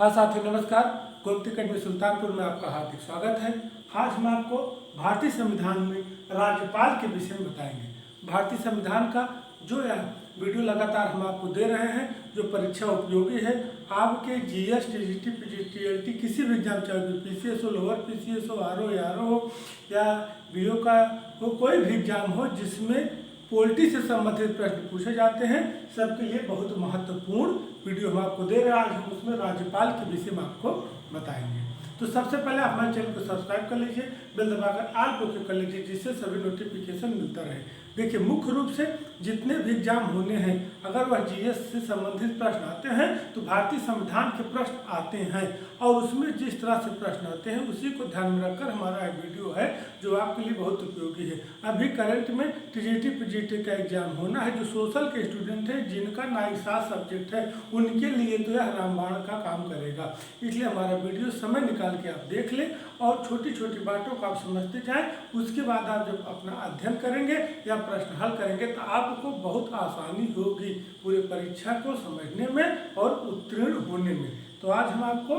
हाँ साथियों नमस्कार। गोमती अकेडमी सुल्तानपुर में आपका हार्दिक स्वागत है। आज हम आपको भारतीय संविधान में राज्यपाल के विषय में बताएंगे। भारतीय संविधान का जो यह वीडियो लगातार हम आपको दे रहे हैं, जो परीक्षा उपयोगी है, आपके जीएस, टीजीटी, पीजीटी, किसी भी एग्जाम, चाहे पीसीएस हो, लोअर पीसीएस हो, आरओ हो या बीओ का हो, कोई भी एग्जाम हो जिसमें पॉलिटी से संबंधित प्रश्न पूछे जाते हैं, सबके लिए बहुत महत्वपूर्ण वीडियो हम आपको दे रहे हैं। आज हम उसमें राज्यपाल के विषय में आपको बताएंगे। तो सबसे पहले आप हमारे चैनल को सब्सक्राइब कर लीजिए, बेल दबाकर ऑल को क्लिक कर लीजिए, जिससे सभी नोटिफिकेशन मिलता रहे। देखिए, मुख्य रूप से जितने भी एग्जाम होने हैं, अगर वह जीएस से संबंधित प्रश्न आते हैं तो भारतीय संविधान के प्रश्न आते हैं, और उसमें जिस तरह से प्रश्न आते हैं उसी को ध्यान में रखकर हमारा एक वीडियो है जो आपके लिए बहुत उपयोगी है। अभी करंट में टीजीटी पीजीटी का एग्जाम होना है। जो सोशल के स्टूडेंट हैं, जिनका 9 सब्जेक्ट है, उनके लिए तो यह रामबाण का काम करेगा। इसलिए हमारा वीडियो समय निकाल के आप देख लें और छोटी छोटी बातों को आप समझते जाएं। उसके बाद आप जब अपना अध्ययन करेंगे या प्रश्न हल करेंगे तो आपको बहुत आसानी होगी पूरी परीक्षा को समझने में और उत्तीर्ण होने में। तो आज हम आपको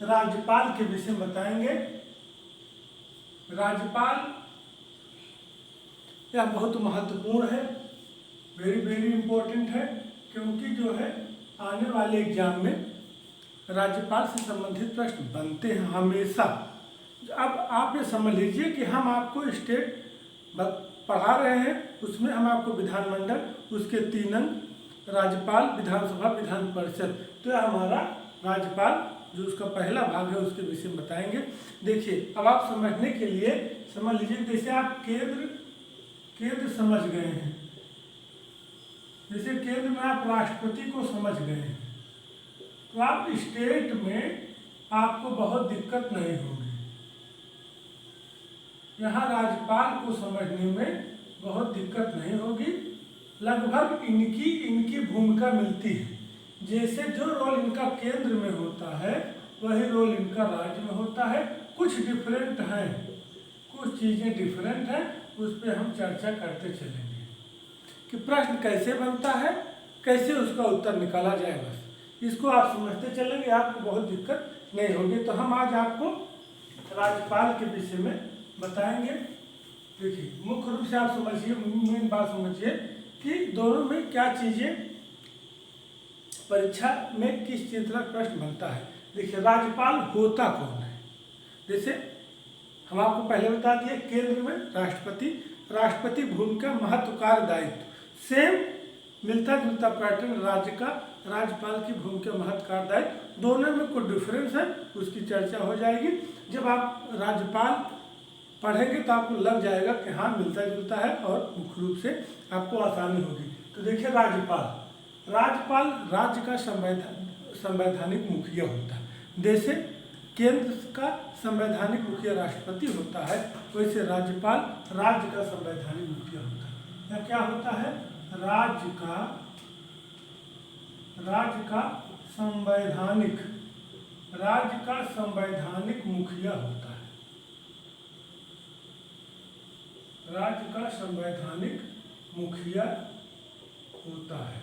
राज्यपाल के विषय में बताएंगे। राज्यपाल यह बहुत महत्वपूर्ण है, वेरी इंपॉर्टेंट है, क्योंकि जो है आने वाले एग्जाम में राज्यपाल से संबंधित प्रश्न बनते हैं हमेशा। अब आप ये समझ लीजिए कि हम आपको स्टेट पढ़ा रहे हैं, उसमें हम आपको विधानमंडल, उसके 3 अंग, राज्यपाल, विधानसभा, विधान परिषद, तो यह हमारा राज्यपाल जो उसका पहला भाग है उसके विषय में बताएंगे। देखिए, अब आप समझने के लिए समझ लीजिए, जैसे आप केंद्र समझ गए हैं, जैसे केंद्र में आप राष्ट्रपति को समझ गए हैं, तो आप स्टेट में आपको बहुत दिक्कत नहीं होगी। यहाँ राज्यपाल को समझने में बहुत दिक्कत नहीं होगी। लगभग इनकी भूमिका मिलती है। जैसे जो रोल इनका केंद्र में होता है वही रोल इनका राज्य में होता है। कुछ डिफरेंट हैं, कुछ चीज़ें डिफरेंट हैं, उस पर हम चर्चा करते चलेंगे कि प्रश्न कैसे बनता है, कैसे उसका उत्तर निकाला जाए। बस इसको आप समझते चलेंगे, आपको बहुत दिक्कत नहीं होगी। तो हम आज आपको राज्यपाल के विषय में बताएंगे। देखिए, मुख्य रूप से आप समझिए, मेन बात समझिए कि दोनों में क्या चीज़ें परीक्षा में किस चीज का प्रश्न बनता है। देखिए, राज्यपाल होता कौन है। जैसे हम आपको पहले बता दिए, केंद्र में राष्ट्रपति भूमिका, महत्व, कार्य, दायित्व, सेम मिलता जुलता पैटर्न राज्य का। राज्यपाल की भूमिका, महत्व, कार्य, दायित्व, दोनों में कोई डिफरेंस है, उसकी चर्चा हो जाएगी। जब आप राज्यपाल पढ़ेंगे तो आपको लग जाएगा कि हाँ मिलता जुलता है, और मुख्य रूप से आपको आसानी होगी। तो देखिए, राज्यपाल राज्य का संवैधानिक मुखिया होता है। जैसे केंद्र का संवैधानिक मुखिया राष्ट्रपति होता है, वैसे राज्यपाल राज्य का संवैधानिक मुखिया होता है। या क्या होता है, राज्य का संवैधानिक मुखिया होता है। राज्य का संवैधानिक मुखिया होता है।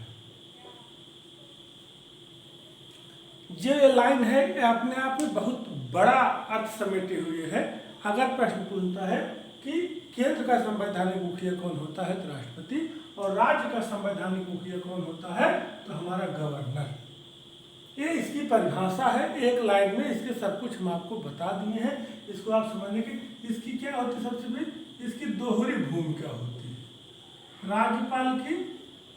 ये लाइन है, अपने आप में बहुत बड़ा अर्थ समेटे हुए है। अगर प्रश्न पूछता है कि केंद्र का संवैधानिक मुखिया कौन होता है, तो राष्ट्रपति, और राज्य का संवैधानिक मुखिया कौन होता है, तो हमारा गवर्नर। ये इसकी परिभाषा है, एक लाइन में इसके सब कुछ हम आपको बता दिए हैं। इसको आप समझने की, इसकी क्या होती है, सबसे पहले इसकी दोहरी भूमिका होती है। राज्यपाल की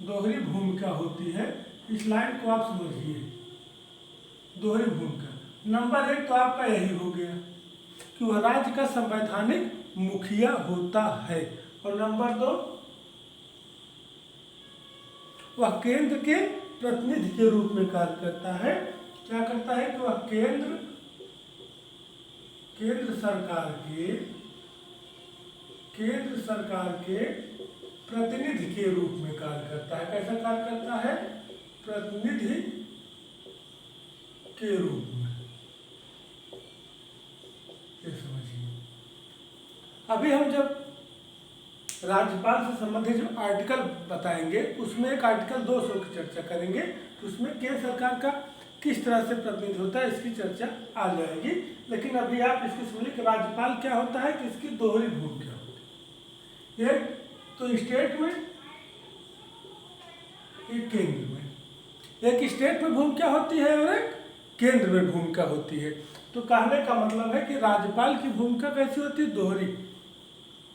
दोहरी भूमिका होती है। इस लाइन को आप समझिए, दोहरी भूमिका। नंबर 1 तो आपका यही हो गया कि वह राज्य का संवैधानिक मुखिया होता है, और नंबर 2 वह केंद्र के प्रतिनिधि के रूप में कार्य करता है। क्या करता है कि वह केंद्र सरकार के प्रतिनिधि के रूप में कार्य करता है। कैसा कार्य करता है, प्रतिनिधि के रूप में। ये समझिए। अभी हम जब राज्यपाल से संबंधित जो आर्टिकल बताएंगे, उसमें एक आर्टिकल 200 की चर्चा करेंगे। तो उसमें केंद्र सरकार का किस तरह से प्रतिनिधि होता है इसकी चर्चा आ जाएगी। लेकिन अभी आप इसकी समझिए कि राज्यपाल क्या होता है कि इसकी दोहरी भूमिका होती है, एक तो स्टेट में, एक केंद्र में। एक स्टेट में भूमिका होती है और एक केंद्र में भूमिका होती है। तो कहने का मतलब है कि राज्यपाल की भूमिका कैसी होती है? दोहरी।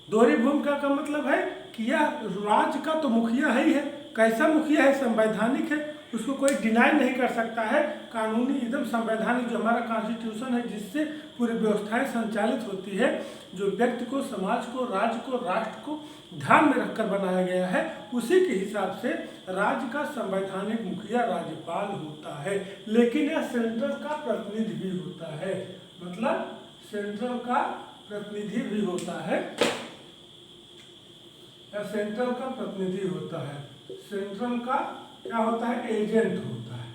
दोहरी भूमिका का मतलब है कि यह राज्य का तो मुखिया है ही है। कैसा मुखिया है? संवैधानिक है, उसको कोई डिनाई नहीं कर सकता है। कानूनी एकदम संवैधानिक जो हमारा कॉन्स्टिट्यूशन है जिससे पूरी व्यवस्थाएं संचालित होती है, जो व्यक्ति को, समाज को, राज्य को, राष्ट्र को ध्यान में रखकर बनाया गया है, उसी के हिसाब से राज्य का संवैधानिक मुखिया राज्यपाल होता है। लेकिन यह सेंट्रल का प्रतिनिधि भी होता है, मतलब सेंट्रल का प्रतिनिधि भी होता है, या सेंट्रल का प्रतिनिधि होता है। सेंट्रल का क्या होता है? एजेंट होता है।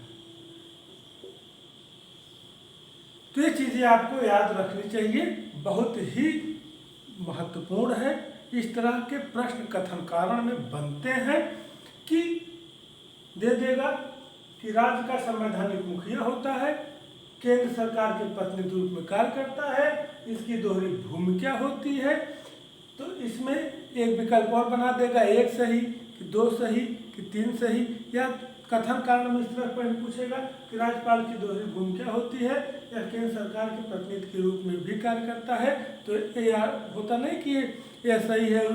तो ये चीजें आपको याद रखनी चाहिए, बहुत ही महत्वपूर्ण है। इस तरह के प्रश्न कथन कारण में बनते हैं कि दे देगा कि राज्य का संवैधानिक मुखिया होता है, केंद्र सरकार के प्रतिनिधि रूप में कार्य करता है, इसकी दोहरी भूमिका होती है। तो इसमें एक विकल्प और बना देगा, एक सही कि दो सही कि तीन सही, या कथन कारण में इस तरह प्रश्न पूछेगा कि राज्यपाल की दोहरी भूमिका होती है या केंद्र सरकार के प्रतिनिधि के रूप में भी कार्य करता है। तो ये होता नहीं कि ये सही है,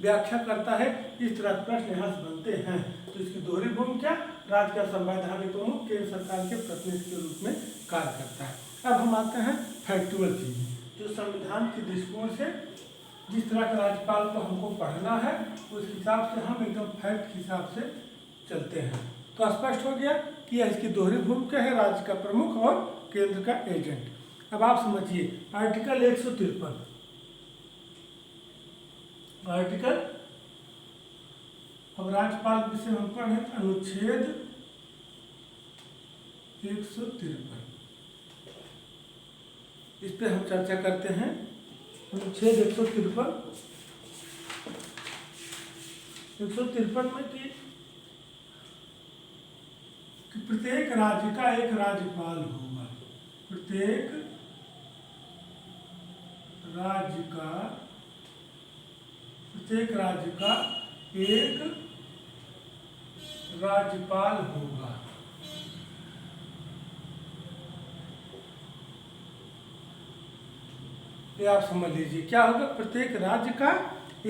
व्याख्या करता है, इस तरह प्रश्न यहाँ से बनते हैं। तो इसकी दोहरी भूमिका, राज्य का संवैधानिक प्रमुख केंद्र सरकार के प्रतिनिधि के रूप में कार्य करता है। अब हम आते हैं फैक्चुअल चीज़, जो संविधान के दृष्टिकोण से जिस तरह का राज्यपाल को हमको पढ़ना है उस हिसाब से हम एकदम फैक्ट के हिसाब से चलते हैं। तो स्पष्ट हो गया कि यह इसकी दोहरी भूमिका है, राज्य का प्रमुख और केंद्र का एजेंट। अब आप समझिए आर्टिकल 153, आर्टिकल, अब राज्यपाल विषय हम पढ़े अनुच्छेद 153, इस पे हम चर्चा करते हैं। अनुच्छेद 153 में कि प्रत्येक राज्य का एक राज्यपाल होगा। प्रत्येक राज्य का एक राज्यपाल होगा। ये आप समझ लीजिए क्या होगा? प्रत्येक राज्य का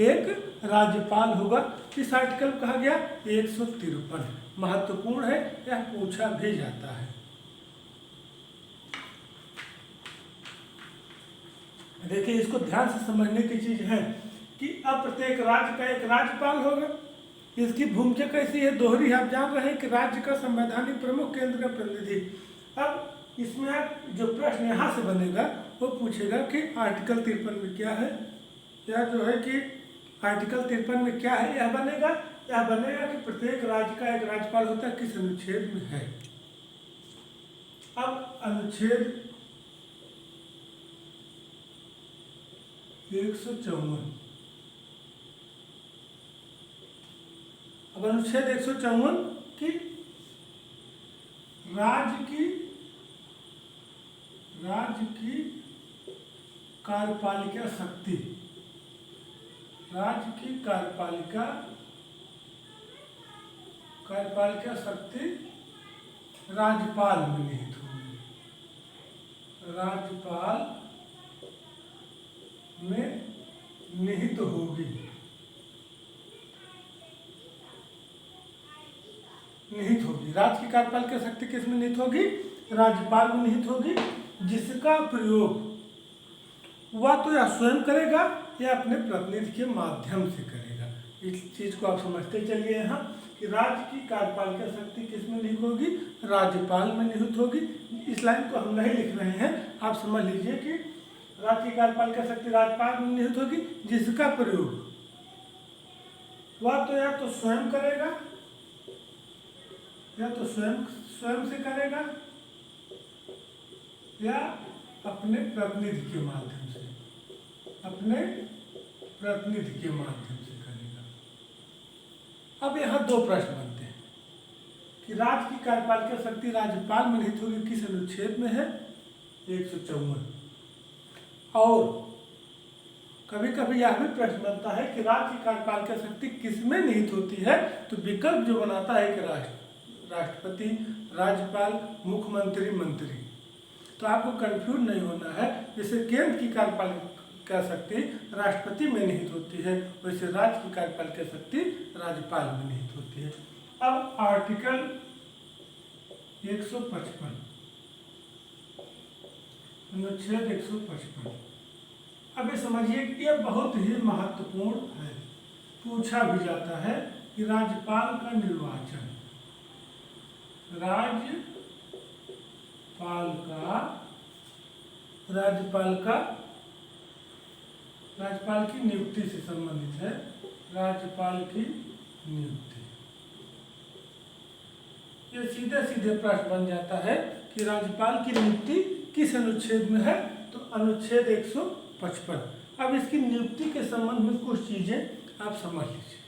एक राज्यपाल होगा। इस आर्टिकल कहा गया 153, महत्वपूर्ण है, यह पूछा भी जाता है। देखिए इसको ध्यान से समझने की चीज है कि अब प्रत्येक राज्य का एक राज्यपाल होगा। इसकी भूमिका कैसी है? दोहरी। आप जान रहे हैं कि राज्य का संवैधानिक प्रमुख, केंद्र का प्रतिनिधि। अब इसमें आप जो प्रश्न यहाँ से बनेगा वो पूछेगा कि आर्टिकल 53 में क्या है, या जो है कि आर्टिकल 53 में क्या है, यह बनेगा। यह बनेगा कि प्रत्येक राज्य का एक राज्यपाल होता है, किस अनुच्छेद में है। अब अनुच्छेद 154, अब अनुच्छेद 154 की राज्य की कार्यपालिका शक्ति, राज्य की कार्यपालिका शक्ति राज्यपाल में निहित होगी। राज्यपाल में निहित होगी। निहित होगी। राज्य की कार्यपालिका शक्ति किस में निहित होगी? राज्यपाल में निहित होगी, जिसका प्रयोग वह तो या स्वयं करेगा या अपने प्रतिनिधि के माध्यम से करेगा। इस चीज को आप समझते चलिए यहाँ कि राज्य की कार्यपालिका शक्ति किस में निहित होगी? राज्यपाल में निहित होगी। इस लाइन को हम नहीं लिख रहे हैं, आप समझ लीजिए कि राज्य की कार्यपालिका शक्ति राज्यपाल में निहित होगी, जिसका प्रयोग वह तो या तो स्वयं करेगा या तो स्वयं से करेगा या अपने प्रतिनिधि के माध्यम से, करेगा। अब यहाँ दो प्रश्न बनते हैं कि राज्य की कार्यपालिका शक्ति राज्यपाल में निहित होगी किस अनुच्छेद में है? 154। और कभी कभी यह भी प्रश्न बनता है कि राज्य की कार्यपालिका शक्ति किसमें निहित होती है, तो विकल्प जो बनाता है कि राष्ट्रपति, राज्यपाल, मुख्यमंत्री, मंत्री। तो आपको कंफ्यूज नहीं होना है। जैसे केंद्र की कार्यपालिका शक्ति राष्ट्रपति में निहित होती है, वैसे राज्य की कार्यपालिका शक्ति राज्यपाल में निहित होती है। अब आर्टिकल 155, अनुच्छेद 155। अब ये समझिए कि यह बहुत ही महत्वपूर्ण है, पूछा भी जाता है कि राज्यपाल का निर्वाचन, राज्यपाल की नियुक्ति से संबंधित है। राज्यपाल की नियुक्ति, ये सीधे सीधे प्रश्न बन जाता है कि राज्यपाल की नियुक्ति किस अनुच्छेद में है, तो अनुच्छेद 155। अब इसकी नियुक्ति के संबंध में कुछ चीजें आप समझ लीजिए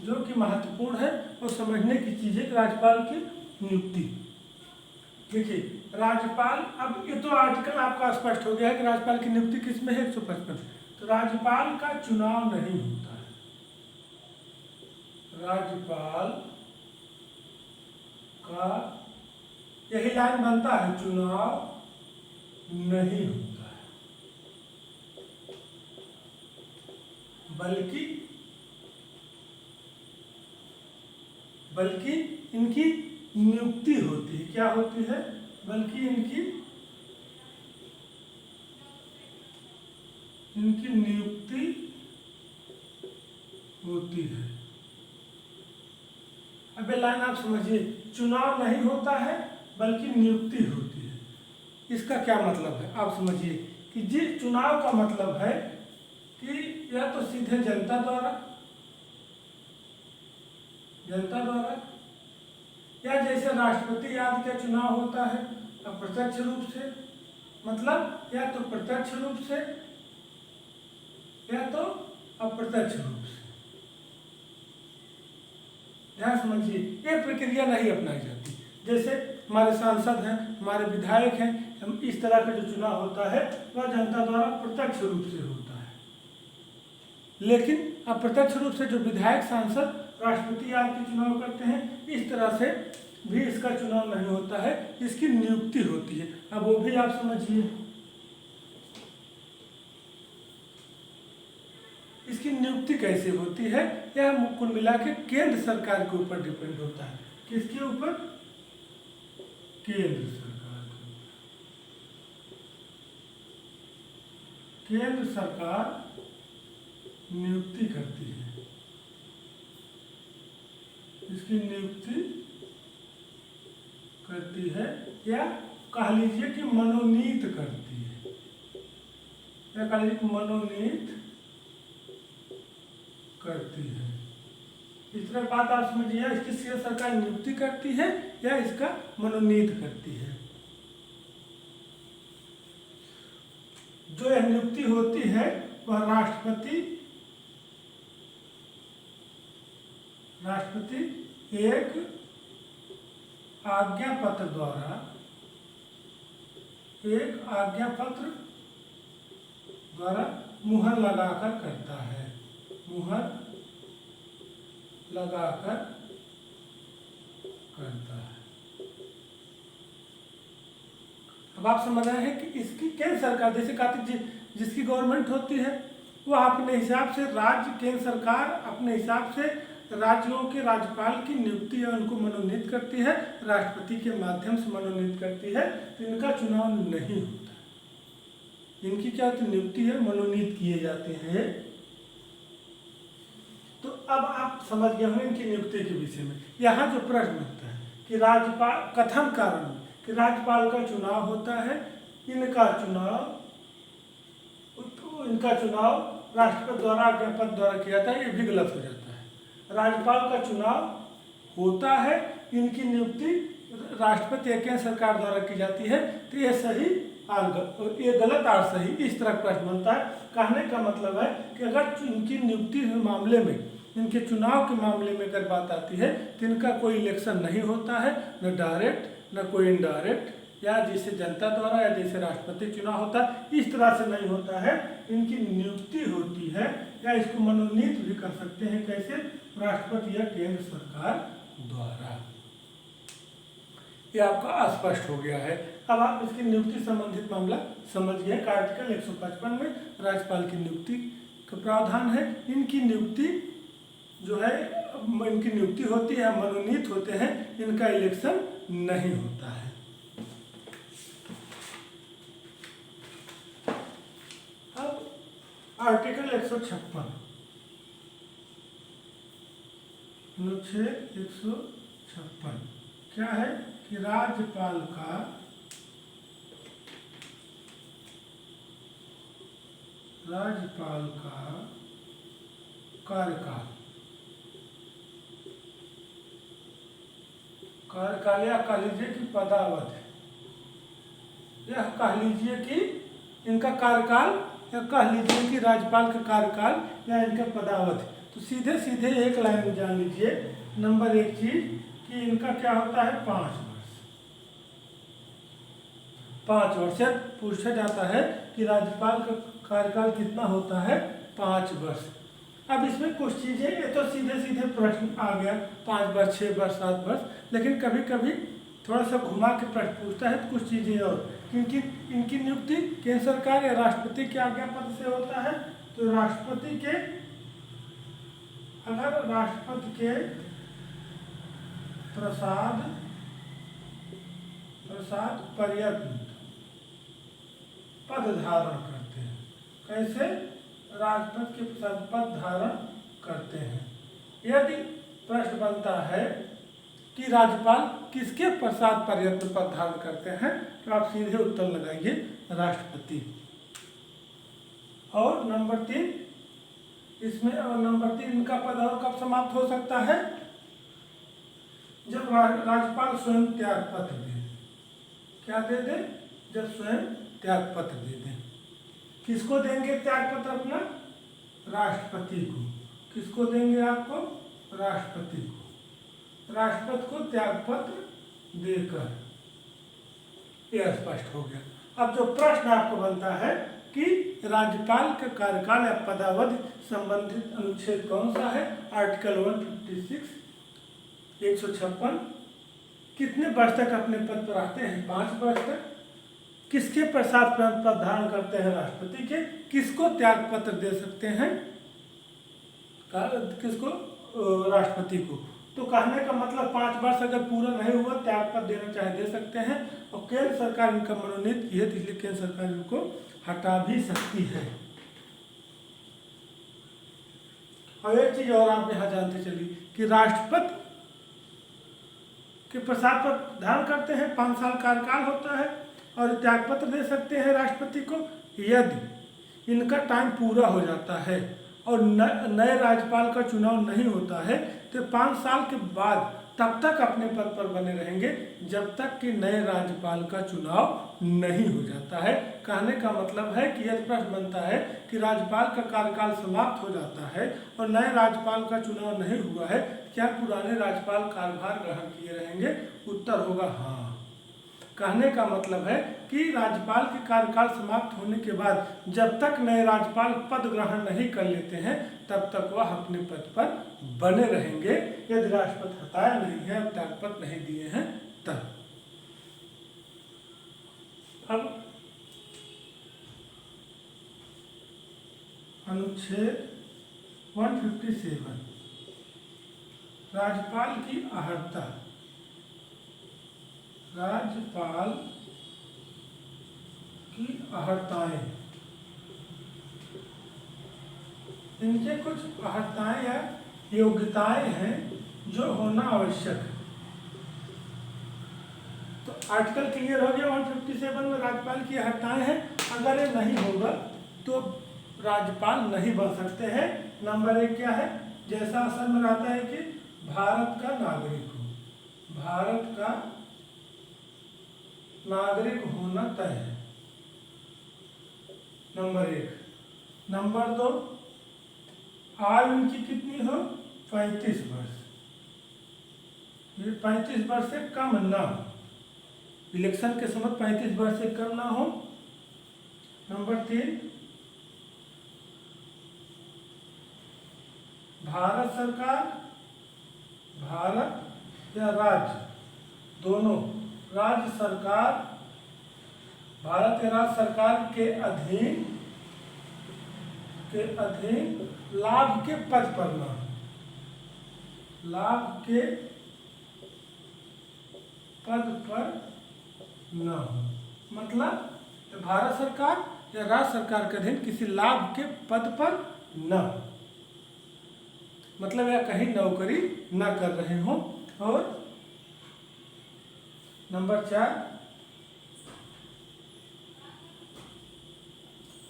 जो कि महत्वपूर्ण है और समझने की चीजें। राज्यपाल की नियुक्ति, देखिए राज्यपाल, अब ये तो आर्टिकल आपका स्पष्ट हो गया है कि राज्यपाल की नियुक्ति किस में है? 155। तो राज्यपाल का चुनाव नहीं होता है, राज्यपाल का, यही लाइन बनता है, चुनाव नहीं होता है, बल्कि इनकी नियुक्ति होती है। क्या होती है? बल्कि इनकी नियुक्ति होती है। अब ये लाइन आप समझिए, चुनाव नहीं होता है बल्कि नियुक्ति होती है। इसका क्या मतलब है आप समझिए कि जिस चुनाव का मतलब है कि या तो सीधे जनता द्वारा, या जैसे राष्ट्रपति आदि का चुनाव होता है अप्रत्यक्ष रूप से, मतलब या तो प्रत्यक्ष रूप से या तो अप्रत्यक्ष रूप से। ध्यान समझिए, ये प्रक्रिया नहीं अपनाई जाती। जैसे हमारे सांसद हैं, हमारे विधायक हैं, हम इस तरह का जो चुनाव होता है वह जनता द्वारा प्रत्यक्ष रूप से होता है। लेकिन अप्रत्यक्ष रूप से जो विधायक, सांसद, राष्ट्रपति आदि के चुनाव करते हैं, इस तरह से भी इसका चुनाव नहीं होता है, इसकी नियुक्ति होती है। अब वो भी आप समझिए, इसकी नियुक्ति कैसे होती है? यह कुल मिला के केंद्र सरकार के ऊपर डिपेंड होता है। किसके ऊपर? केंद्र सरकार के ऊपर। केंद्र सरकार नियुक्ति करती है, इसकी नियुक्ति करती है, या कह लीजिए कि मनोनीत करती है, या कह लीजिए मनोनीत करती है। इस तरह बात आप समझिए, इसकी सरकार नियुक्ति करती है या इसका मनोनीत करती है। जो यह नियुक्ति होती है वह राष्ट्रपति एक आज्ञा पत्र द्वारा मुहर लगाकर करता है, मुहर लगाकर करता है। अब आप समझ रहे हैं कि इसकी केंद्र सरकार, जैसे कहते जिसकी गवर्नमेंट होती है वह अपने हिसाब से, राज्य केंद्र सरकार अपने हिसाब से राज्यों के राज्यपाल की नियुक्ति या उनको मनोनीत करती है, राष्ट्रपति के माध्यम से मनोनीत करती है। तो इनका चुनाव नहीं होता, इनकी क्या होती? नियुक्ति है, मनोनीत किए जाते हैं। तो अब आप समझ गए होंगे इनकी नियुक्ति के विषय में। यहाँ जो प्रश्न होता है कि राज्यपाल, कथन कारण कि राज्यपाल का चुनाव होता है, इनका चुनाव राष्ट्रपति द्वारा, आज्ञापत्र द्वारा किया जाता है, ये भी गलत हो जाता है। राज्यपाल का चुनाव होता है, इनकी नियुक्ति राष्ट्रपति या केंद्र सरकार द्वारा की जाती है। तो ये सही और ये गलत और सही, इस तरह प्रश्न बनता है। कहने का मतलब है कि अगर इनकी नियुक्ति के मामले में इनके चुनाव के मामले में अगर बात आती है तो इनका कोई इलेक्शन नहीं होता है, न डायरेक्ट न कोई इनडायरेक्ट, या जैसे जनता द्वारा या जैसे राष्ट्रपति चुनाव होता है इस तरह से नहीं होता है। इनकी नियुक्ति होती है, या इसको मनोनीत भी कर सकते हैं, कैसे? राष्ट्रपति या केंद्र सरकार द्वारा। ये आपका स्पष्ट हो गया है। अब आप इसकी नियुक्ति संबंधित मामला समझ गए। आर्टिकल 155 में राज्यपाल की नियुक्ति का प्रावधान है। इनकी नियुक्ति जो है, इनकी नियुक्ति होती है, मनोनीत होते हैं, इनका इलेक्शन नहीं होता है। अब आर्टिकल 156 अनुच्छेद 156 क्या है कि राज्यपाल का कार्यकाल या कह लीजिए कि पदावधि, यह कह लीजिए कि इनका कार्यकाल, या कह लीजिए कि राज्यपाल का कार्यकाल या इनका पदावधि। तो सीधे सीधे एक लाइन में जान लीजिए, नंबर एक चीज कि इनका क्या होता है, 5 वर्ष। 5 वर्ष से पूछा जाता है कि राज्यपाल का कार्यकाल कितना होता है, 5 वर्ष। अब इसमें कुछ चीजें, ये तो सीधे सीधे प्रश्न आ गया, 5 वर्ष, 6 वर्ष, 7 वर्ष, लेकिन कभी कभी थोड़ा सा घुमा के प्रश्न पूछता है तो कुछ चीजें और, क्योंकि इनकी नियुक्ति केंद्र सरकार या राष्ट्रपति के आज्ञा पत्र से होता है। तो राष्ट्रपति के, अगर राष्ट्रपति के प्रसाद पर्यंत पद धारण करते हैं, कैसे? राष्ट्रपति के प्रसाद पद धारण करते हैं। यदि प्रश्न बनता है कि राज्यपाल किसके प्रसाद पर्यंत पद धारण करते हैं, तो आप सीधे उत्तर लगाइए राष्ट्रपति। और नंबर 3, इसमें नंबर 3 इनका पद और कब समाप्त हो सकता है, जब राज्यपाल स्वयं त्याग पत्र दे। क्या दे दे? जब स्वयं त्याग पत्र दे दें। किसको देंगे त्याग पत्र अपना? राष्ट्रपति को। किसको देंगे आपको? राष्ट्रपति को। राष्ट्रपति को त्याग पत्र देकर, यह स्पष्ट हो गया। अब जो प्रश्न आपको बनता है कि राज्यपाल का कार्यकाल या पदावधि संबंधित अनुच्छेद कौन सा है? आर्टिकल 156 156 कितने वर्ष तक अपने पद पर रहते हैं? 5 वर्ष तक। किसके प्रसाद पद धारण करते हैं? राष्ट्रपति के। किसको त्याग पत्र दे सकते हैं? किसको? राष्ट्रपति को। तो कहने का मतलब 5 वर्ष अगर पूरा नहीं हुआ, त्याग पत्र देना चाहे दे सकते हैं, और केंद्र सरकार इनका मनोनीत की है, तो इसलिए केंद्र सरकार इनको हटा भी सकती है। और एक चीज और आप यहाँ जानते चलिए कि राष्ट्रपति के प्रसाद पर धारण करते हैं, 5 साल कार्यकाल होता है, और त्यागपत्र दे सकते हैं राष्ट्रपति को यदि इनका टाइम पूरा हो जाता है और नए राज्यपाल का चुनाव नहीं होता है, तो 5 साल के बाद तब तक अपने पद पर बने रहेंगे जब तक कि नए राज्यपाल का चुनाव नहीं हो जाता है। कहने का मतलब है कि यदि प्रश्न बनता है कि राज्यपाल का कार्यकाल समाप्त हो जाता है और नए राज्यपाल का चुनाव नहीं हुआ है, क्या पुराने राज्यपाल कार्यभार ग्रहण किए रहेंगे? उत्तर होगा हाँ। कहने का मतलब है कि राज्यपाल के कार्यकाल समाप्त होने के बाद जब तक नए राज्यपाल पद ग्रहण नहीं कर लेते हैं, तब तक वह अपने पद पर बने रहेंगे, यदि राष्ट्रपति हटाया नहीं है और त्यागपत्र नहीं दिए हैं तब। अब अनुच्छेद 157 राज्यपाल की अहर्ता। राज्यपाल की अहर्ताएं, इनके कुछ अहर्ताएं या योग्यताएं हैं जो होना आवश्यक है। तो आर्टिकल क्लियर हो गया 157 में राज्यपाल की अहर्ताएं हैं। अगर ये नहीं होगा तो राज्यपाल नहीं बन सकते हैं। नंबर 1 क्या है? जैसा असर में रहता है कि भारत का नागरिक हो, भारत का नागरिक होना तय है, नंबर 1। नंबर 2, आयु इनकी कितनी हो? 35 वर्ष, ये 35 वर्ष से कम ना हो, इलेक्शन के समय 35 वर्ष से कम ना हो। नंबर 3, भारत सरकार, भारत या राज्य दोनों, राज्य सरकार, भारत या राज्य सरकार के अधीन लाभ के पद पर न हो, लाभ के पद पर न हो, मतलब भारत सरकार या राज्य सरकार के अधीन किसी लाभ के पद पर न हो, मतलब या कहीं नौकरी न कर रहे हों। और नंबर 4,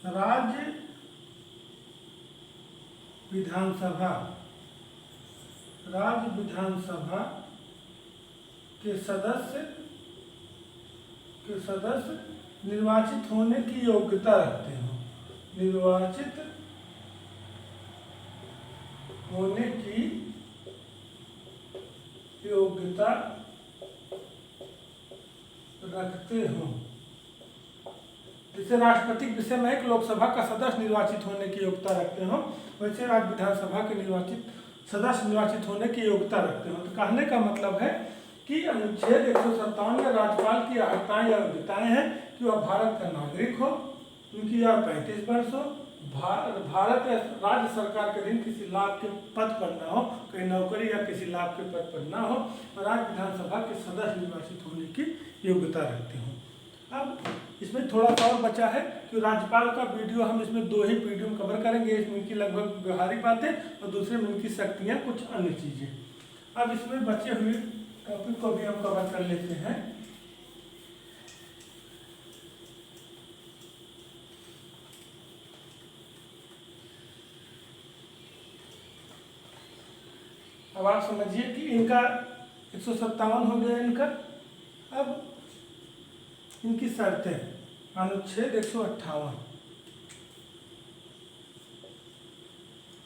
राज्य विधानसभा, राज्य विधानसभा के सदस्य निर्वाचित होने की योग्यता रखते हो, निर्वाचित होने की योग्यता रखते हो। जैसे राष्ट्रपति के विषय में एक लोकसभा का सदस्य निर्वाचित होने की योग्यता रखते हो, वैसे राज्य विधानसभा के सदस्य निर्वाचित होने की योग्यता रखते हो। तो कहने का मतलब है कि अनुच्छेद 157 में राज्यपाल की अर्हताएं या योग्यताएं हैं कि वह भारत का नागरिक हो, उनकी आयु 35 वर्ष हो, भारत या राज्य सरकार के अधीन किसी लाभ के पद पर न हो, कहीं नौकरी या किसी लाभ के पद पर न हो, और राज्य विधानसभा के सदस्य निर्वाचित होने की योग्यता रखते हो। अब इसमें थोड़ा सा और बचा है कि राज्यपाल का वीडियो हम इसमें 2 ही वीडियो में कवर करेंगे, इसमें इनकी लगभग व्यवहारिक बातें और दूसरे में इनकी शक्तियाँ, कुछ अन्य चीज़ें। अब इसमें बचे हुए टॉपिक को भी हम कवर कर लेते हैं। अब आप समझिए कि इनका 157 हो गया इनका। अब इनकी शर्तें, अनुच्छेद 158,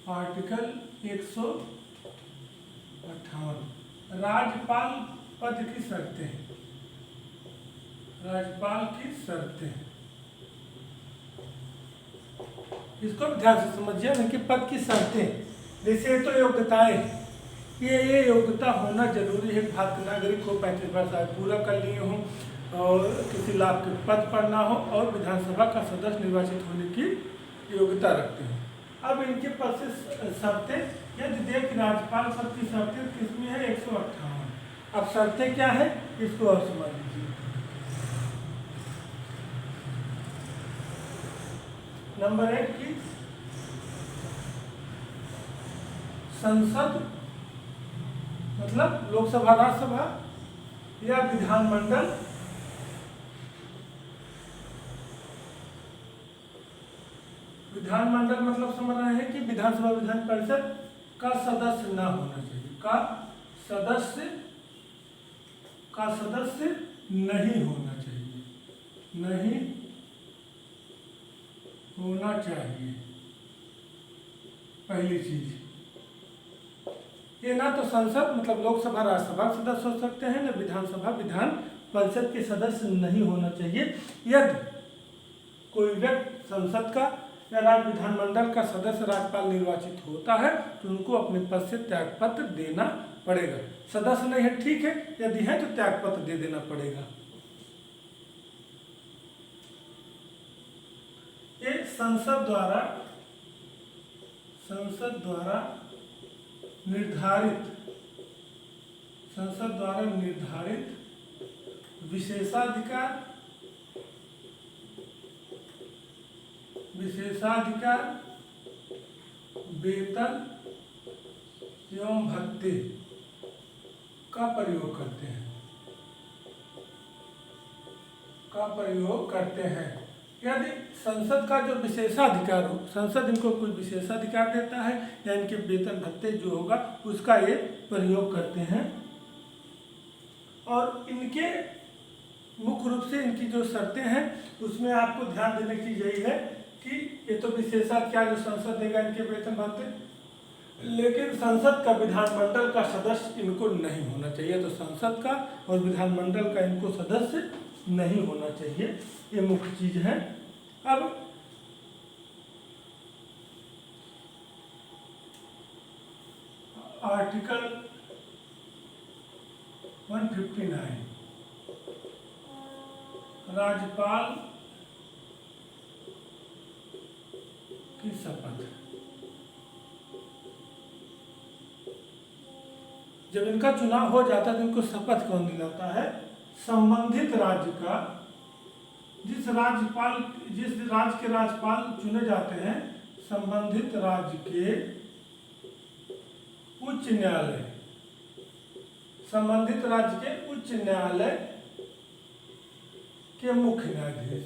आर्टिकल 158, राज्यपाल पद की शर्तें, राज्यपाल की शर्तें, इसको ध्यान से समझिए। इनके पद की शर्तें, जैसे तो योग्यताएं, ये योग्यता होना जरूरी है, भारत के नागरिक को 35 वर्ष आयु पूरा कर लिए हों और किसी लाभ के पद पर ना हो और विधानसभा का सदस्य निर्वाचित होने की योग्यता रखते हैं। अब इनके पद से शर्तें, यदि देख राज्यपाल पद की शर्तें किसमें है, 158। अब शर्तें क्या है इसको और समझ लीजिए। नंबर 1 की संसद, मतलब लोकसभा, राज्यसभा या विधानमंडल, विधानमंडल मतलब समझ रहे हैं कि विधानसभा विधान परिषद का सदस्य ना होना चाहिए, का सदस्य नहीं होना चाहिए, नहीं होना चाहिए। पहली चीज ये ना तो संसद मतलब लोकसभा राज्यसभा सदस्य हो सकते हैं, ना विधानसभा विधान परिषद के सदस्य नहीं होना चाहिए। यदि कोई व्यक्ति संसद का या राज्य विधानमंडल का सदस्य राज्यपाल निर्वाचित होता है तो उनको अपने पद से त्यागपत्र देना पड़ेगा। सदस्य नहीं है ठीक है, यदि है तो त्यागपत्र दे देना पड़ेगा। ये संसद द्वारा निर्धारित विशेषाधिकार वेतन एवं भत्ते का प्रयोग करते हैं। यदि संसद का जो विशेषाधिकार हो, संसद इनको कोई विशेषाधिकार देता है या इनके वेतन भत्ते जो होगा उसका ये प्रयोग करते हैं। और इनके मुख्य रूप से इनकी जो शर्तें हैं उसमें आपको ध्यान देने की यही है कि ये तो विशेषाधिकार जो संसद देगा इनके वेतन भत्ते, लेकिन संसद का विधानमंडल का सदस्य इनको नहीं होना चाहिए। तो संसद का और विधानमंडल का इनको सदस्य नहीं होना चाहिए, ये मुख्य चीज है। अब आर्टिकल 159 राज्यपाल की शपथ। जब इनका चुनाव हो जाता है तो इनको शपथ कौन दिलाता है? संबंधित राज्य का, जिस राज्य के राज्यपाल चुने जाते हैं, संबंधित राज्य के उच्च न्यायालय, संबंधित राज्य के उच्च न्यायालय के मुख्य न्यायाधीश।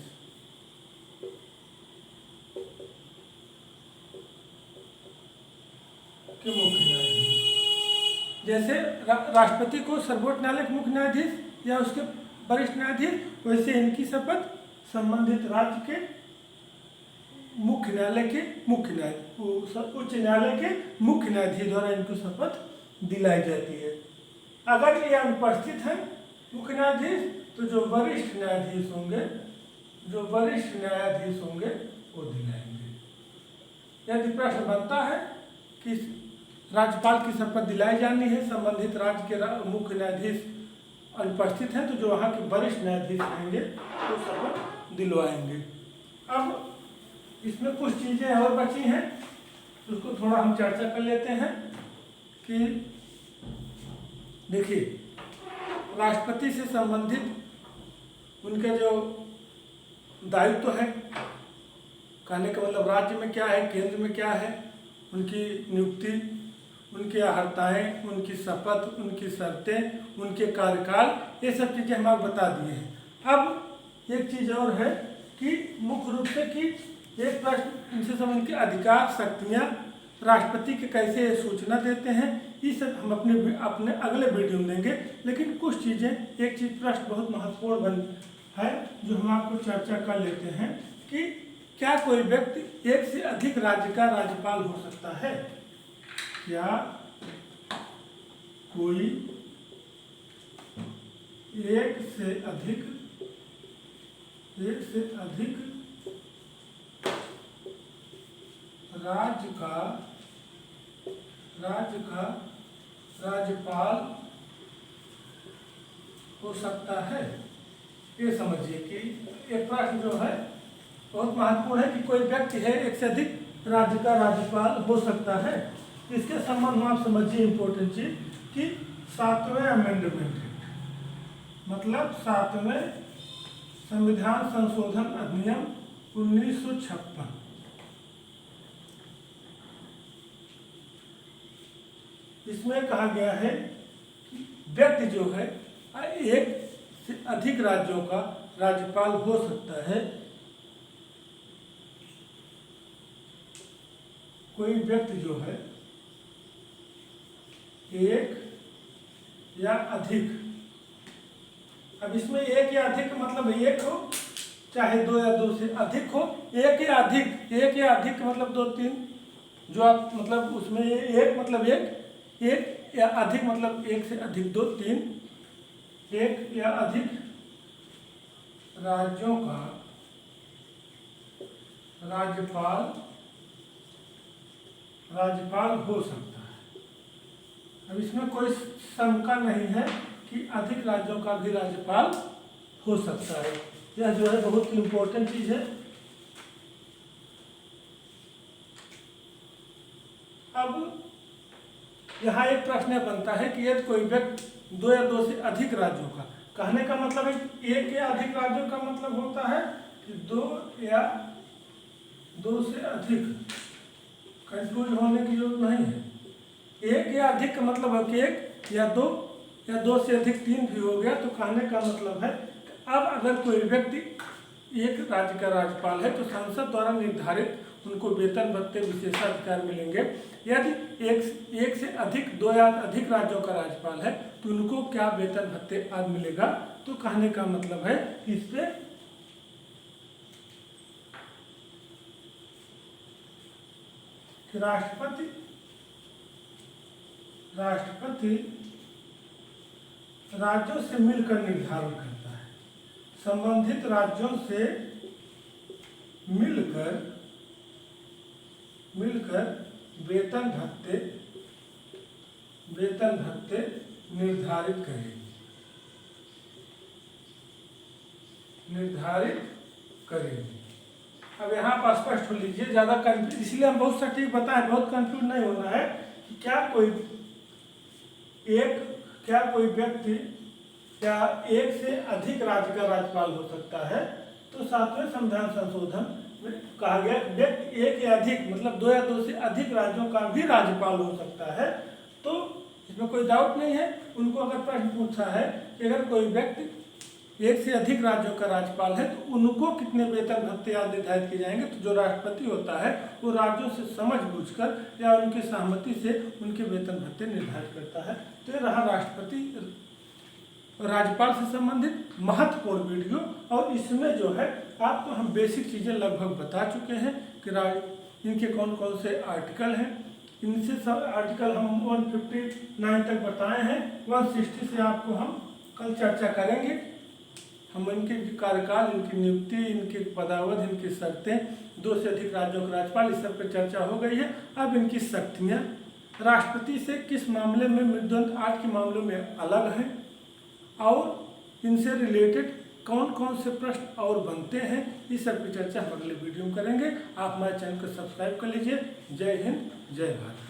जैसे राष्ट्रपति को सर्वोच्च न्यायालय के मुख्य न्यायाधीश या उसके वरिष्ठ न्यायाधीश, वैसे इनकी शपथ संबंधित राज्य के मुख्य न्यायालय के उच्च न्यायालय के मुख्य न्यायाधीश द्वारा इनको शपथ दिलाई जाती है। अगर ये अनुपस्थित है मुख्य न्यायाधीश, तो जो वरिष्ठ न्यायाधीश होंगे वो दिलाएंगे। यदि प्रश्न बनता है कि राज्यपाल की शपथ दिलाई जानी है, संबंधित राज्य के मुख्य न्यायाधीश अनुपस्थित हैं, तो जो वहाँ के वरिष्ठ न्यायाधीश रहेंगे वो शपथ दिलवाएंगे। अब इसमें कुछ चीज़ें और बची हैं, उसको थोड़ा हम चर्चा कर लेते हैं। कि देखिए, राष्ट्रपति से संबंधित उनके जो दायित्व है, कहने का मतलब राज्य में क्या है, केंद्र में क्या है, उनकी नियुक्ति, उनकी अहर्ताएँ, उनकी शपथ, उनकी शर्तें, उनके कार्यकाल, ये सब चीज़ें हम आपको बता दिए हैं। अब एक चीज़ और है कि मुख्य रूप से कि एक प्रश्न इनसे संबंधित अधिकार, शक्तियाँ राष्ट्रपति के कैसे सूचना देते हैं, ये सब हम अपने अगले वीडियो में देंगे। लेकिन कुछ चीज़ें, एक चीज़ प्रश्न बहुत महत्वपूर्ण बन है जो हम आपको चर्चा कर लेते हैं कि क्या कोई व्यक्ति एक से अधिक राज्य का राज्यपाल हो सकता है? क्या कोई एक से अधिक राज्य का राज्यपाल हो सकता है? ये समझिए कि एक प्रश्न जो है बहुत महत्वपूर्ण है कि कोई व्यक्ति है एक से अधिक राज्य का राज्यपाल हो सकता है। इसके संबंध में आप समझिए इंपॉर्टेंट चीज कि 7वें अमेंडमेंट मतलब 7वें संविधान संशोधन अधिनियम 1956, इसमें कहा गया है कि व्यक्ति जो है एक से अधिक राज्यों का राज्यपाल हो सकता है। कोई व्यक्ति जो है एक या अधिक, अब इसमें एक या अधिक मतलब एक हो, चाहे दो या दो से अधिक हो। एक या अधिक मतलब दो तीन, जो आप मतलब उसमें एक मतलब एक या अधिक मतलब एक से अधिक दो तीन, एक या अधिक राज्यों का राज्यपाल हो सकता है। अब इसमें कोई शंका नहीं है कि अधिक राज्यों का भी राज्यपाल हो सकता है। यह जो है बहुत इम्पोर्टेंट चीज है। अब यहाँ एक प्रश्न बनता है कि यदि कोई व्यक्ति दो या दो से अधिक राज्यों का, कहने का मतलब है एक या अधिक राज्यों का मतलब होता है कि दो या दो से अधिक, कंफ्यूज होने की जरूरत नहीं है। एक या अधिक का मतलब है कि एक या दो से अधिक तीन भी हो गया। तो कहने का मतलब है कि अब अगर कोई व्यक्ति एक राज्य का राज्यपाल है तो संसद द्वारा निर्धारित उनको वेतन भत्ते विशेषाधिकार मिलेंगे। यदि एक से अधिक दो या अधिक राज्यों का राज्यपाल है तो उनको क्या वेतन भत्ते आदि मिलेगा? तो कहने का मतलब है इस पे राष्ट्रपति राष्ट्रपति राज्यों से मिलकर निर्धारण करता है। संबंधित राज्यों से मिलकर वेतन भत्ते निर्धारित करेगी। अब यहाँ पर स्पष्ट हो लीजिए, ज़्यादा कंफ्यूज, इसलिए हम बहुत सटीक बताएं, बहुत कंफ्यूज नहीं होना है कि क्या कोई व्यक्ति क्या एक से अधिक राज्य का राज्यपाल हो सकता है। तो 7वें संविधान संशोधन में कहा गया व्यक्ति एक या अधिक मतलब 2 या 2 से अधिक राज्यों का भी राज्यपाल हो सकता है। तो इसमें कोई डाउट नहीं है। उनको अगर प्रश्न पूछा है कि अगर कोई व्यक्ति एक से अधिक राज्यों का राज्यपाल है तो उनको कितने वेतन भत्ते आदि निर्धारित किए जाएंगे, तो जो राष्ट्रपति होता है वो राज्यों से समझ बूझकर या उनकी सहमति से उनके वेतन भत्ते निर्धारित करता है। तो ये रहा राष्ट्रपति राज्यपाल से संबंधित महत्वपूर्ण वीडियो। और इसमें जो है आपको हम बेसिक चीज़ें लगभग बता चुके हैं कि इनके कौन कौन से आर्टिकल हैं। इनसे सब आर्टिकल हम 159 तक बताए हैं। 160 से आपको हम कल चर्चा करेंगे। हम इनके कार्यकाल, इनकी नियुक्ति, इनके पदावधि, इनकी शर्तें, 2 से अधिक राज्यों के राज्यपाल, इस सब पर चर्चा हो गई है। अब इनकी शक्तियाँ राष्ट्रपति से किस मामले में मृदुअंत 8 के मामलों में अलग हैं और इनसे रिलेटेड कौन कौन से प्रश्न और बनते हैं, इस सब की चर्चा हम अगले वीडियो में करेंगे। आप हमारे चैनल को सब्सक्राइब कर लीजिए। जय हिंद, जय भारत।